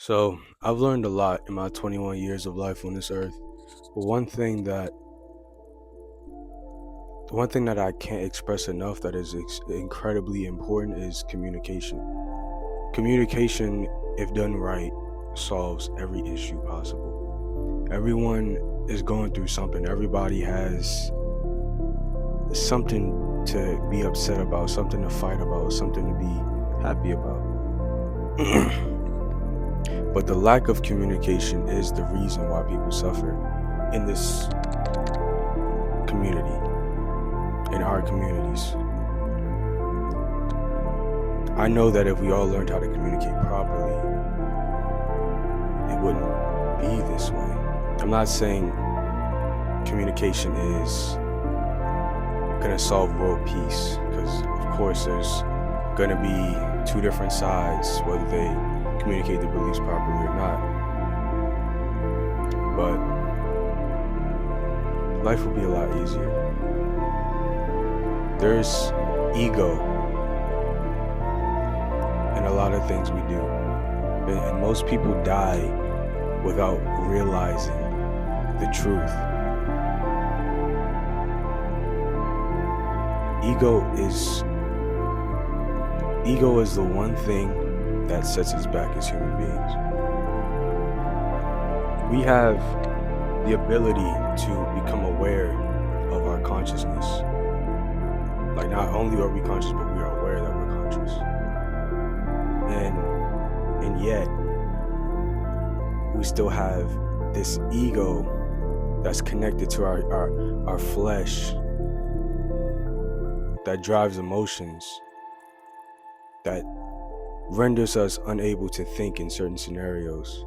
So I've learned a lot in my 21 years of life on this earth. But one thing that I can't express enough that is incredibly important is communication. Communication, if done right, solves every issue possible. Everyone is going through something. Everybody has something to be upset about, something to fight about, something to be happy about. But the lack of communication is the reason why people suffer in this community, in our communities. I know that if we all learned how to communicate properly, it wouldn't be this way. I'm not saying communication is going to solve world peace, because of course there's going to be two different sides, whether they communicate their beliefs properly or not. But life will be a lot easier. There's ego in a lot of things we do, and most people die without realizing the truth. Ego is the one thing that sets us back as human beings. We have the ability to become aware of our consciousness. Like, not only are we conscious, but we are aware that we're conscious. And yet we still have this ego that's connected to our flesh, that drives emotions, that renders us unable to think in certain scenarios.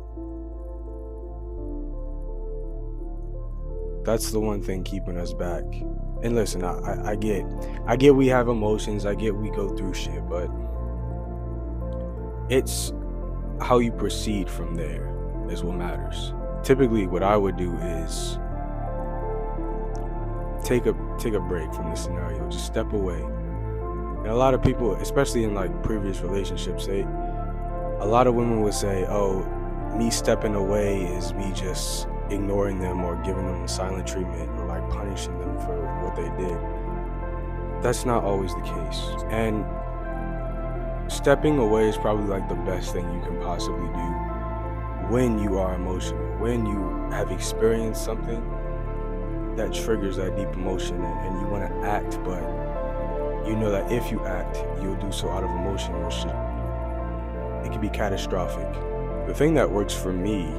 That's the one thing keeping us back. And listen, I get we have emotions, I get we go through shit, but it's how you proceed from there is what matters. Typically, what I would do is take a break from the scenario, just step away. And a lot of people, especially in like previous relationships, a lot of women would say, "Oh, me stepping away is me just ignoring them or giving them silent treatment or like punishing them for what they did." That's not always the case. And stepping away is probably like the best thing you can possibly do when you are emotional, when you have experienced something that triggers that deep emotion and you want to act, but you know that if you act, you'll do so out of emotion, which it can be catastrophic. The thing that works for me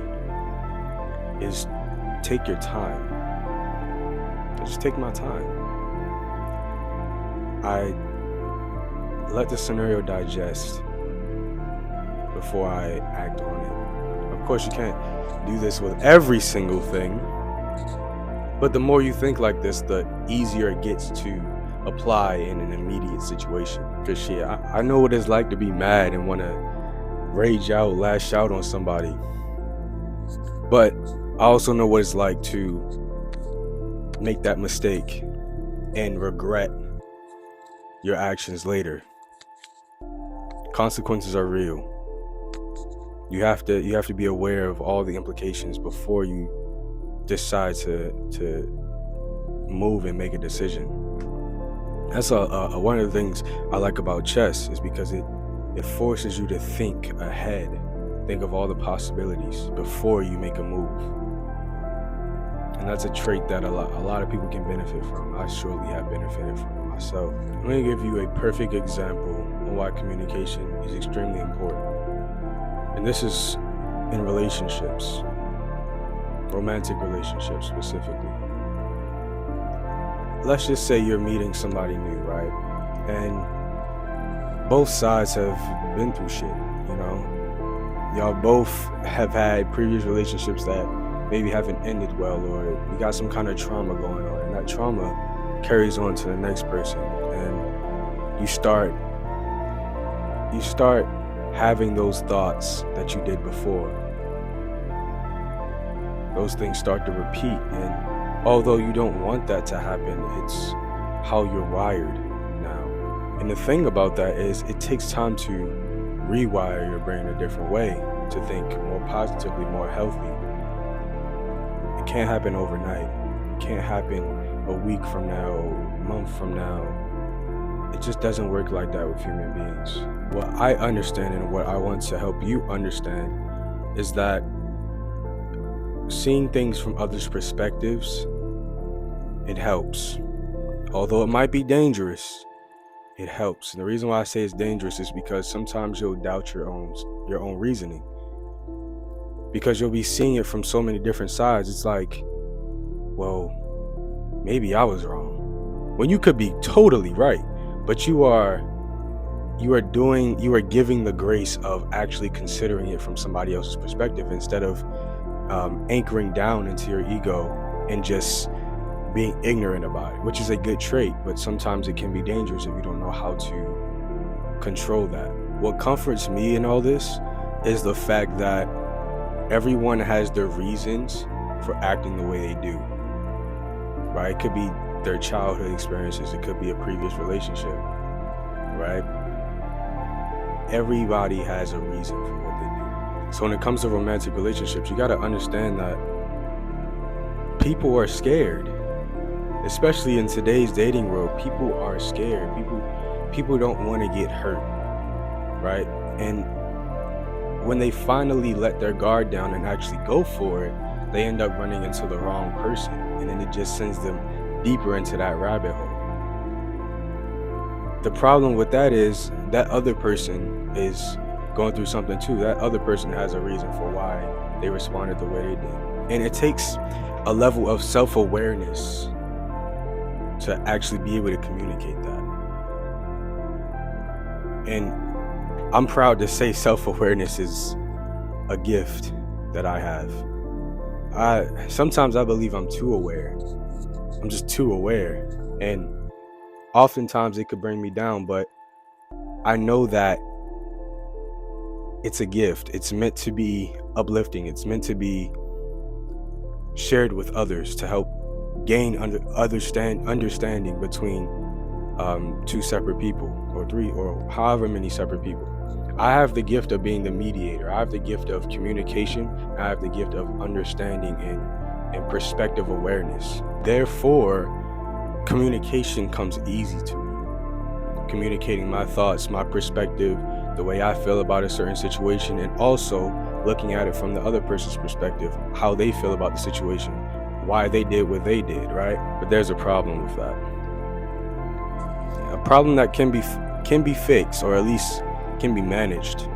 is take your time. I just take my time. I let the scenario digest before I act on it. Of course, you can't do this with every single thing, but the more you think like this, the easier it gets to apply in an immediate situation. Because shit, I know what it's like to be mad and want to rage out, lash out on somebody. But I also know what it's like to make that mistake and regret your actions later. Consequences are real. You have to be aware of all the implications before you decide to move and make a decision. That's one of the things I like about chess, is because it forces you to think ahead, think of all the possibilities before you make a move. And that's a trait that a lot of people can benefit from. I surely have benefited from it myself. I'm going to give you a perfect example on why communication is extremely important. And this is in relationships, romantic relationships specifically. Let's just say you're meeting somebody new, right? And both sides have been through shit, you know? Y'all both have had previous relationships that maybe haven't ended well, or you got some kind of trauma going on, and that trauma carries on to the next person. And you start having those thoughts that you did before. Those things start to repeat, and although you don't want that to happen, it's how you're wired now. And the thing about that is it takes time to rewire your brain a different way to think more positively, more healthy. It can't happen overnight. It can't happen a week from now, a month from now. It just doesn't work like that with human beings. What I understand and what I want to help you understand is that seeing things from others' perspectives, it helps. Although it might be dangerous, it helps. And the reason why I say it's dangerous is because sometimes you'll doubt your own reasoning. Because you'll be seeing it from so many different sides. It's like, well, maybe I was wrong. When you could be totally right. But you are giving the grace of actually considering it from somebody else's perspective instead of anchoring down into your ego and just being ignorant about it, which is a good trait, but sometimes it can be dangerous if you don't know how to control that. What comforts me in all this is the fact that everyone has their reasons for acting the way they do, right? It could be their childhood experiences, it could be a previous relationship, right? Everybody has a reason for what they do. So when it comes to romantic relationships, you got to understand that people are scared, especially in today's dating world. People are scared. People don't want to get hurt, right? And when they finally let their guard down and actually go for it, they end up running into the wrong person, and then it just sends them deeper into that rabbit hole. The problem with that is that other person is going through something too. That other person has a reason for why they responded the way they did. And it takes a level of self-awareness to actually be able to communicate that. And I'm proud to say self-awareness is a gift that I have. Sometimes I believe I'm too aware. I'm just too aware, and oftentimes it could bring me down, but I know that it's a gift. It's meant to be uplifting. It's meant to be shared with others to help gain understanding between two separate people, or three, or however many separate people. I have the gift of being the mediator. I have the gift of communication. I have the gift of understanding and perspective awareness. Therefore, communication comes easy to me. Communicating my thoughts, my perspective, the way I feel about a certain situation, and also looking at it from the other person's perspective, how they feel about the situation, why they did what they did, right? But there's a problem with that. A problem that can be fixed, or at least can be managed.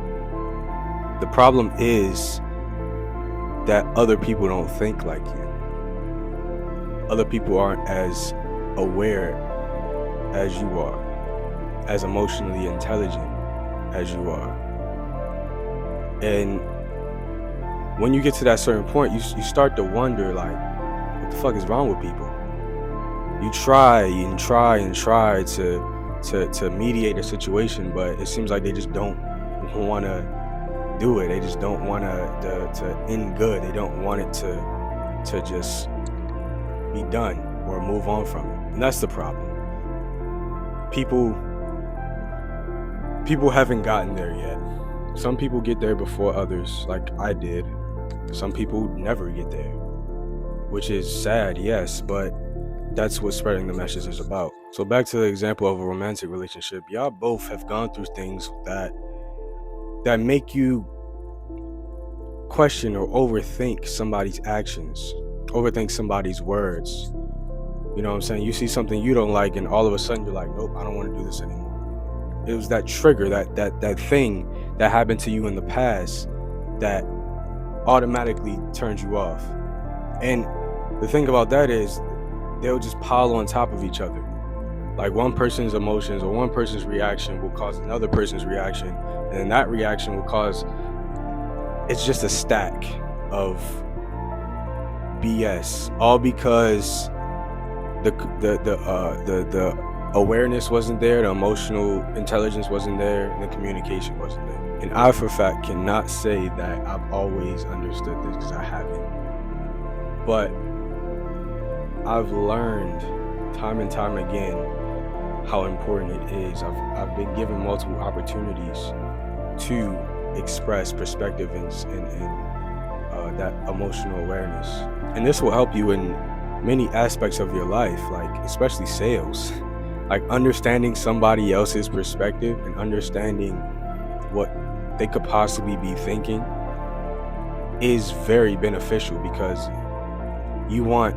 The problem is that other people don't think like you. Other people aren't as aware as you are, as emotionally intelligent as you are. And when you get to that certain point, you start to wonder, like, what the fuck is wrong with people? You try and try to mediate a situation, but it seems like they just don't want to do it. They just don't want to end good. They don't want it to just be done or move on from it. And that's the problem. People haven't gotten there yet. Some people get there before others, like I did. Some people never get there, which is sad, yes, but that's what spreading the message is about. So back to the example of a romantic relationship. Y'all both have gone through things that make you question or overthink somebody's actions, overthink somebody's words. You know what I'm saying? You see something you don't like, and all of a sudden you're like, nope, I don't want to do this anymore. It was that trigger, that thing that happened to you in the past that automatically turns you off. And the thing about that is, they'll just pile on top of each other. Like, one person's emotions or one person's reaction will cause another person's reaction, and that reaction will cause, it's just a stack of BS, all because the awareness wasn't there, the emotional intelligence wasn't there, and the communication wasn't there. And I, for a fact, cannot say that I've always understood this, because I haven't. But I've learned time and time again how important it is. I've been given multiple opportunities to express perspective and that emotional awareness. And this will help you in many aspects of your life, like especially sales. Like understanding somebody else's perspective and understanding what they could possibly be thinking is very beneficial, because you want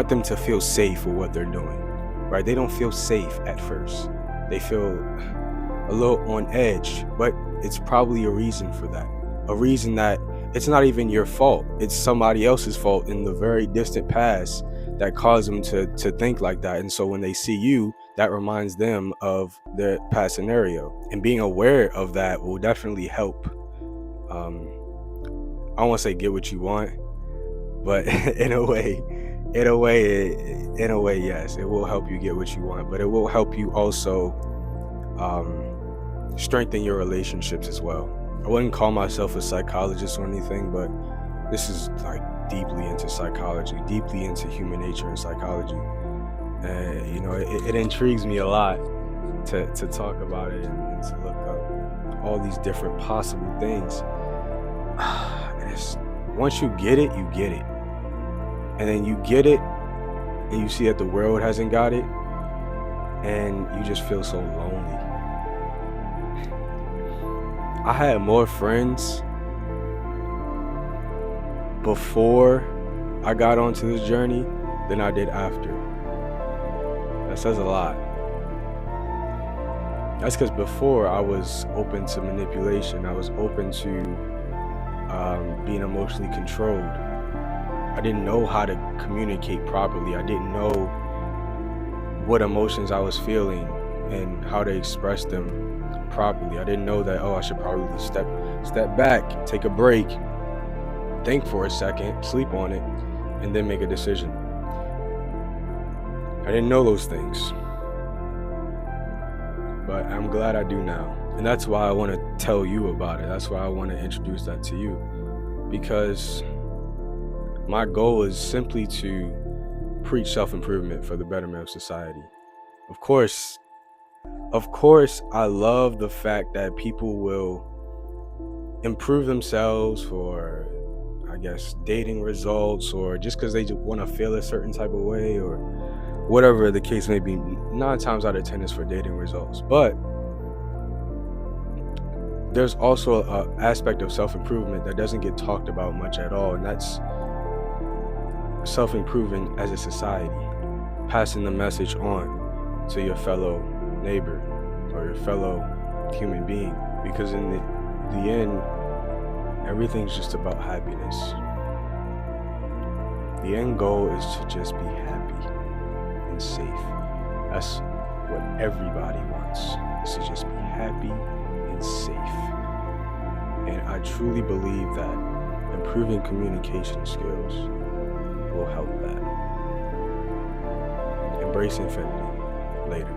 them to feel safe with what they're doing, right? They don't feel safe at first. They feel a little on edge, but it's probably a reason for that. A reason that it's not even your fault. It's somebody else's fault in the very distant past that caused them to think like that. And so when they see you, that reminds them of their past scenario. And being aware of that will definitely help. I don't want to say get what you want, but in a way, yes, it will help you get what you want, but it will help you also strengthen your relationships as well. I wouldn't call myself a psychologist or anything, but this is like deeply into psychology, deeply into human nature and psychology. And it intrigues me a lot to talk about it and to look up all these different possible things. Once you get it, you get it. And then you get it and you see that the world hasn't got it, and you just feel so lonely. I had more friends before I got onto this journey than I did after. That says a lot. That's because before I was open to manipulation. I was open to being emotionally controlled. I didn't know how to communicate properly. I didn't know what emotions I was feeling and how to express them properly. I didn't know that, I should probably step back, take a break, think for a second, sleep on it, and then make a decision. I didn't know those things. But I'm glad I do now. And that's why I want to tell you about it. That's why I want to introduce that to you. Because my goal is simply to preach self-improvement for the betterment of society. Of course, I love the fact that people will improve themselves for, I guess, dating results, or just because they want to feel a certain type of way, or whatever the case may be. 9 times out of 10 is for dating results. But there's also an aspect of self-improvement that doesn't get talked about much at all, and that's self-improving as a society, passing the message on to your fellow neighbor or your fellow human being, because in the end, everything's just about happiness. The end goal is to just be happy and safe. That's what everybody wants, is to just be happy and safe. And I truly believe that improving communication skills will help that. Embrace infinity. Later.